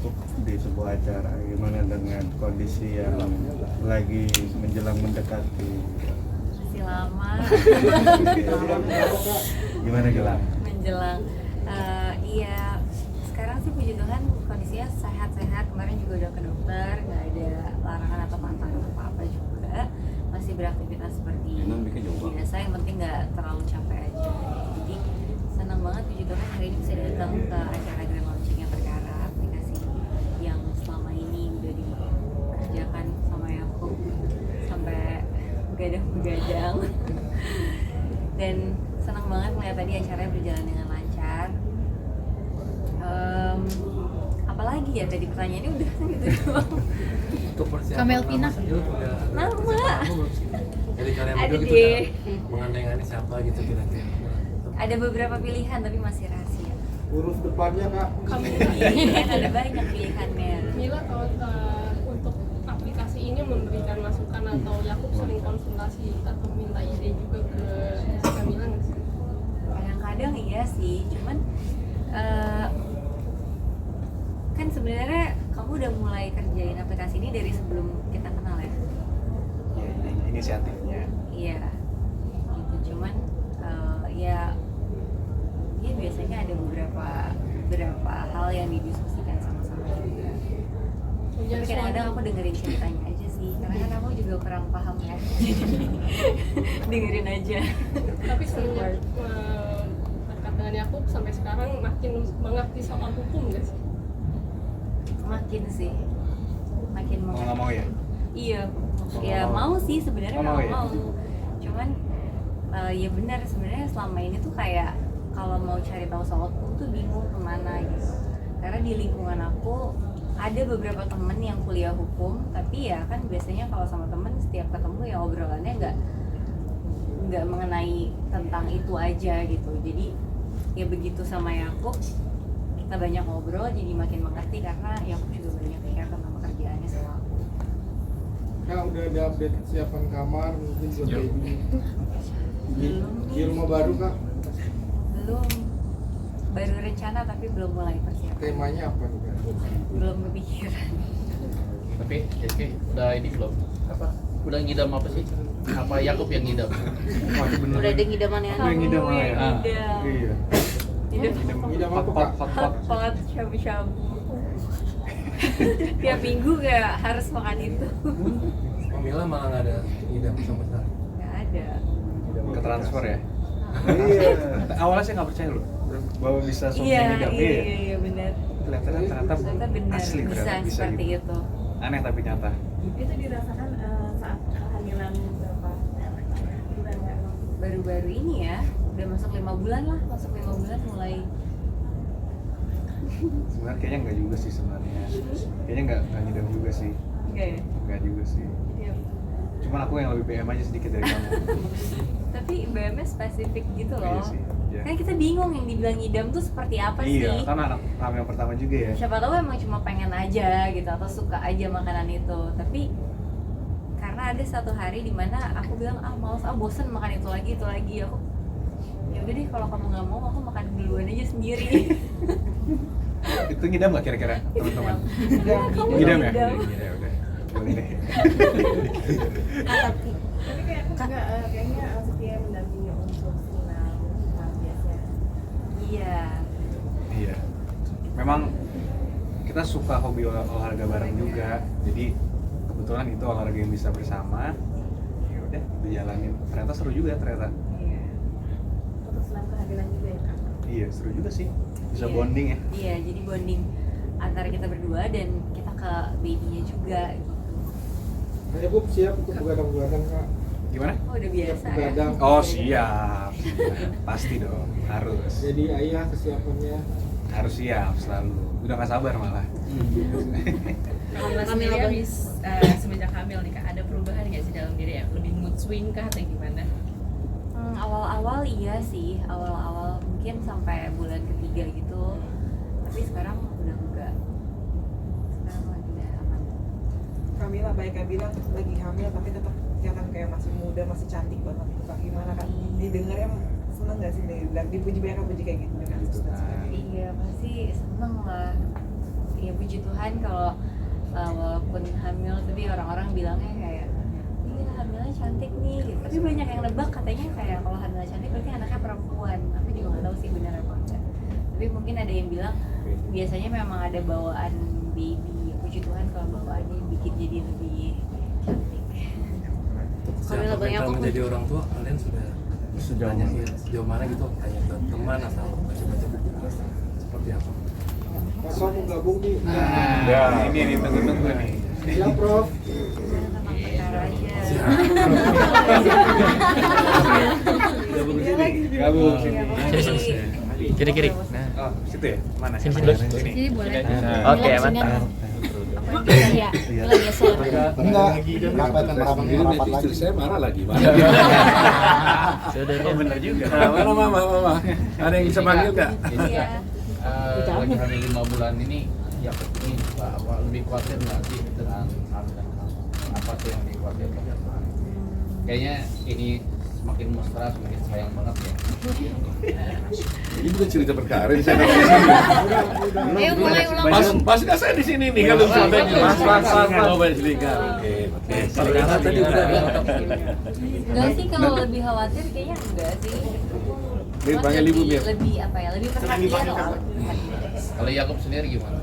Yakub di sebuah acara. Gimana dengan kondisi yang lagi menjelang mendekati? Masih lama. Gimana Gilang? Menjelang. Iya. Sekarang sih puji Tuhan kondisinya sehat-sehat. Kemarin juga udah ke dokter, nggak ada larangan atau pantangan apa-apa juga. Masih beraktivitas seperti biasa. Yang penting nggak terlalu capek aja. Jadi senang banget puji Tuhan hari ini bisa datang ke acara grand launchingnya Perkara, aplikasi yang selama ini udah dikerjakan sama Yakub sampai begadang-begadang. Dan senang banget melihat tadi acaranya berjalan dengan lancar. Apalagi ya tadi pertanyaannya udah gitu doang. Untuk persiapan Kamel Pina. Nama. Jadi kalian Ada berdua gitu deh. udah mengandeng-andeng siapa gitu kira-kira. Ada beberapa pilihan tapi masih rahasia. Huruf depannya kak. Kan ada banyak pilihannya. Mila kalau untuk aplikasi ini memberikan masukan atau Yakub sering konsultasi atau minta ide juga ke Kamila nggak sih? Kadang-kadang iya sih, cuman kan sebenarnya kamu udah mulai kerjain aplikasi ini dari sebelum kita kenal ya? Ya, inisiatifnya. Iya, gitu. Cuman ya biasanya ada beberapa hal yang didiskusikan sama-sama juga. Tapi kadang-kadang aku dengerin ceritanya aja sih, karena kan aku juga kurang paham ya. Dengerin aja. Tapi semenjak dekat dengan Yakub sampai sekarang makin mengerti soal hukum nggak sih? Makin sih, makin Mau nggak mau ya? Iya, Mau ya nggak mau? mau sih sebenarnya Mau ya? mau. Cuman ya benar sebenarnya selama ini tuh kayak kalau mau cari tahu soal hukum tuh bingung kemana gitu. Karena di lingkungan aku ada beberapa temen yang kuliah hukum, tapi ya kan biasanya kalau sama temen setiap ketemu ya obrolannya nggak mengenai tentang itu aja gitu. Jadi ya begitu sama Yakub kita banyak ngobrol jadi makin mengerti karena Yakub juga banyak share tentang pekerjaannya sama aku. Kak udah ada update kesiapan kamar mungkin buat Yo. baby. Belum Di rumah baru kak. belum baru rencana tapi belum mulai persiapan, Temanya apa nih kak? belum kepikiran. Tapi Rizky udah ini belum? Apa? Udah ngidam apa sih? Apa Yakub yang ngidam? Waduh bener. Udah ada ngidamannya Udah ngidam kamu ya? yang ngidam. Iya. Ngidam Ngidam apa kak? hotpot shabu-shabu. Tiap minggu kayak harus makan itu. Kamila malah nggak ada ide sama sekali. Nggak ada. Ke transfer ya? Iya. Awalnya saya nggak percaya loh bahwa bisa Iya, ngidam. iya benar. Ternyata Ternyata benar asli bisa ternyata seperti gitu. itu. Aneh tapi nyata. Itu dirasakan saat kehamilan berapa bulan nggak? Baru-baru ini ya, udah masuk 5 bulan lah, masuk 5 bulan mulai. Sebenarnya kayaknya nggak juga sih sebenarnya. Kayaknya nggak ngidam juga sih. Enggak ya? Nggak juga sih. Iya. Cuman aku yang lebih BM aja sedikit dari kamu. Tapi BM-nya spesifik gitu loh. Iya sih. Iya. Kan kita bingung yang dibilang ngidam tuh seperti apa Iya, sih? kan anak kami yang pertama juga ya. Siapa tahu emang cuma pengen aja gitu atau suka aja makanan itu. Tapi karena ada satu hari dimana aku bilang males bosen makan itu lagi aku ya udah deh kalau kamu nggak mau aku makan duluan aja sendiri. Itu ngidam nggak kira-kira teman-teman? Kamu Ngidam ya? ngidam. Ya udah. Boleh deh. Tapi kayak aku juga kayaknya setia mendampingi untuk senam biasanya. Iya. Iya. Memang kita suka hobi olahraga bareng juga. Jadi kebetulan itu olahraga yang bisa bersama. Ya udah, dijalanin. Ternyata seru juga ternyata. Iya. Untuk senam kehamilan juga ya kak. Iya, seru juga sih. Bisa Iya. bonding ya. Iya, jadi bonding antara kita berdua dan kita ke baby-nya juga gitu. Ayo Bub siap untuk begadang-begadang kak. Gimana? Oh, udah biasa ya. Begadang. Oh siap. Pasti dong, harus. Jadi ayah kesiapannya. Harus siap selalu. Udah gak sabar malah. Kamila sendiri habis semenjak hamil nih kak, ada perubahan nggak sih dalam diri ya? Lebih mood swing kah atau gimana? Awal-awal iya sih, awal-awal mungkin sampai bulan ketiga gitu. Tapi sekarang udah enggak. Sekarang udah aman. Kamila baik bilang lagi hamil tapi tetap kelihatan kayak masih muda, masih cantik banget itu kak. Gimana kan? Didengarnya seneng nggak sih dibilang dipuji banyak kan puji kayak gitu dengan Gitu, dan kan. sebagainya. Iya pasti seneng lah. ya puji Tuhan kalau walaupun hamil tapi orang-orang bilangnya kayak iya hamilnya cantik nih gitu. Tapi banyak yang nebak katanya kayak kalau hamilnya cantik berarti anaknya perempuan. Aku juga nggak tahu sih benar apa enggak. Tapi mungkin ada yang bilang biasanya memang ada bawaan baby. Puji Tuhan kalau bawaannya bikin jadi lebih cantik. Siapa mental menjadi orang tua, kalian sudah Sejauh tanya mana? ya, sejauh mana gitu, tanya ke teman atau baca-baca buku seperti apa? Pak Prof mau gabung nih. Ya, ini tunggu-tunggu nih. Siap Prof. Tentang perkara aja. Gabung di sini. Gabung sini. Kiri-kiri. Nah. Oh, situ ya? Mana? Sini, Mana? sini. Sini. Jadi boleh. Oke, mantap. Iya, lagi sore. Merapat lagi. Istri saya marah lagi. Sudah Oh, bener juga. Mana mama? Ada yang bisa panggil nggak? Iya. Lagi hamil 5 bulan ini ya ini apa lebih khawatir nggak sih dengan hal dan hal apa sih yang dikhawatirkan? Kayaknya ini semakin mesra semakin sayang banget ya. Ini bukan cerita perkara ini saya di sini. Ayo mulai ulang. Pas nggak saya di sini nih kalau sudah pas mau selingkuh. Oke. Perkara tadi udah Enggak sih kalau lebih khawatir kayaknya enggak sih. Mir, Cuman panggil Ibu, Mir. lebih apa ya? Lebih perhatian lah. Kalau Yakob sendiri gimana?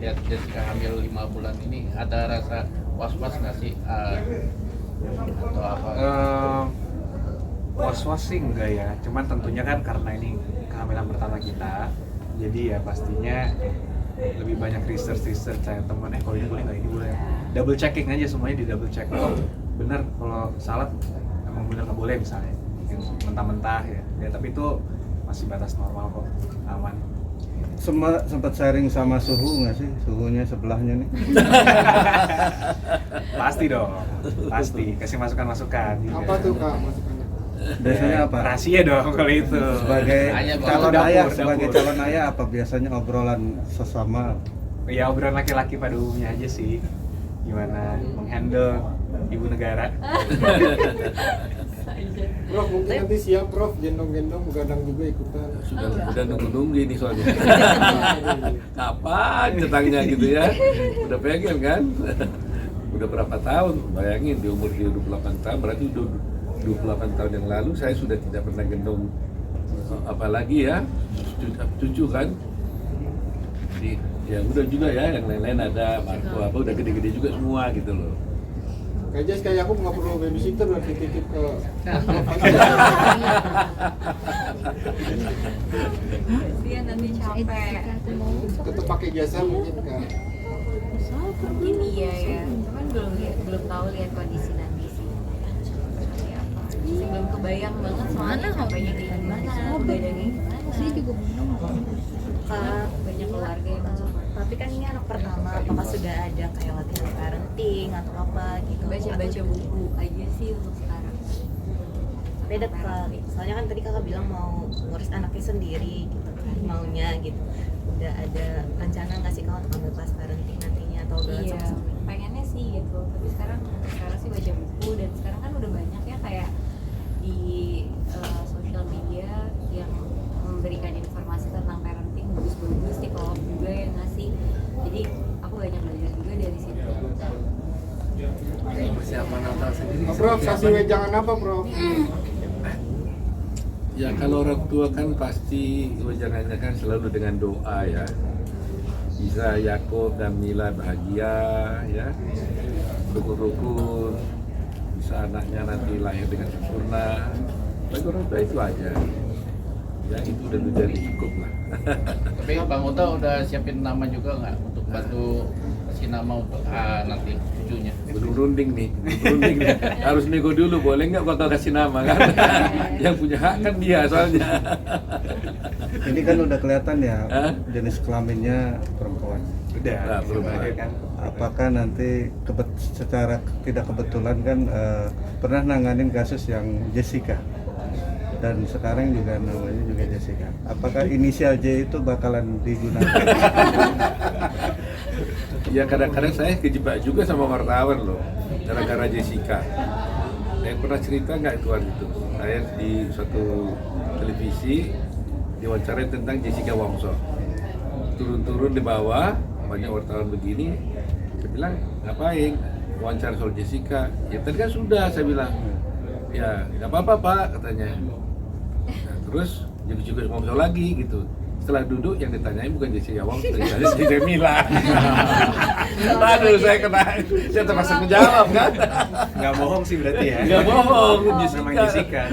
Lihat Jessica hamil 5 bulan ini ada rasa was-was nggak sih? Atau apa? Was-was sih enggak ya, cuman tentunya kan karena ini kehamilan pertama kita, jadi ya pastinya lebih banyak research saya temen kalau ini boleh nggak, ini boleh, double checking aja semuanya, di double check. Oh bener, kalau salad emang bener nggak boleh misalnya, mentah-mentah ya tapi itu masih batas normal kok, aman. Sempat sharing sama suhu nggak sih? Suhunya sebelahnya nih. Pasti dong, pasti kasih masukan juga. Apa tuh Kak masukannya? Biasanya apa? Rahasia dong kalau itu. Sebagai Hanya calon dapur, ayah, dapur. sebagai calon ayah apa biasanya obrolan sesama? Ya obrolan laki-laki pada umumnya aja sih, gimana menghandle ibu negara. Prof mungkin nanti siap Prof, gendong-gendong begadang juga ikutan. Udah nunggu ini soalnya. Kapan cetangnya gitu ya? Udah pengen kan? Udah berapa tahun? Bayangin di umur dia 28 tahun, berarti udah 28 tahun yang lalu saya sudah tidak pernah gendong apalagi ya cucu kan. Jadi ya udah juga ya, yang lain-lain ada Marco apa udah gede-gede juga semua gitu loh. Kayak Jess, kayak aku nggak perlu babysitter buat titip ke Dia nanti capek. tetap pakai jasa mungkin Kak. Mungkin iya ya, cuman belum tahu lihat kondisi nanti sih. Seperti apa. Masih belum kebayang banget soalnya capeknya kayak gimana, begadangnya gimana. Saya juga belum. Banyak keluarga yang masuk. Tapi kan ini anak pertama, apakah sudah ada kayak latihan parenting atau apa gitu? Baca buku aja sih untuk sekarang. Beda Kak, soalnya kan tadi kakak bilang mau ngurus anaknya sendiri gitu kan, maunya gitu. Udah ada rencana nggak sih Kak untuk ambil kelas parenting nantinya atau udah Iya, langsung? pengennya sih gitu. Tapi sekarang sih baca buku, dan sekarang kan udah banyak ya kayak di sosial media yang memberikan informasi tentang parenting bagus-bagus, psikolog juga yang ngasih. Jadi aku banyak belajar juga dari situ. Persiapan Natal sendiri. Prof, kasih wejangan apa Prof? Ya kalau orang tua kan pasti jangannya kan selalu dengan doa ya. Bisa Yakob dan Mila bahagia ya, rukun-rukun, bisa anaknya nanti lahir dengan sempurna. Bagi orang tua itu aja. Ya itu udah jadi cukup lah. Tapi Bang Ota udah siapin nama juga nggak untuk bantu kasih nama untuk nanti cucunya? Belum runding nih. Harus nego dulu, boleh nggak bakal kasih nama kan? Yang punya hak kan dia soalnya. Ini kan udah kelihatan ya Hah? jenis kelaminnya perempuan. Udah, Nah, belum lahir ada. kan. Apakah nanti secara tidak kebetulan kan pernah nanganin kasus yang Jessica dan sekarang juga namanya juga Jessica. Apakah inisial J itu bakalan digunakan? Ya kadang-kadang saya kejebak juga sama wartawan loh, gara-gara Jessica. Saya pernah cerita nggak itu hari itu? Saya di suatu televisi diwawancarai tentang Jessica Wongso. Turun-turun di bawah, banyak wartawan begini. Saya bilang ngapain wawancara soal Jessica? Ya tadi kan sudah saya bilang. Ya nggak apa-apa Pak katanya. Nah, terus juga ngobrol lagi gitu. Setelah duduk yang ditanyain bukan Jessica Wong, ditanya Jessica Mila. Aduh saya terpaksa menjawab kan. Nggak bohong sih berarti ya. Nggak bohong, Memang Jessica.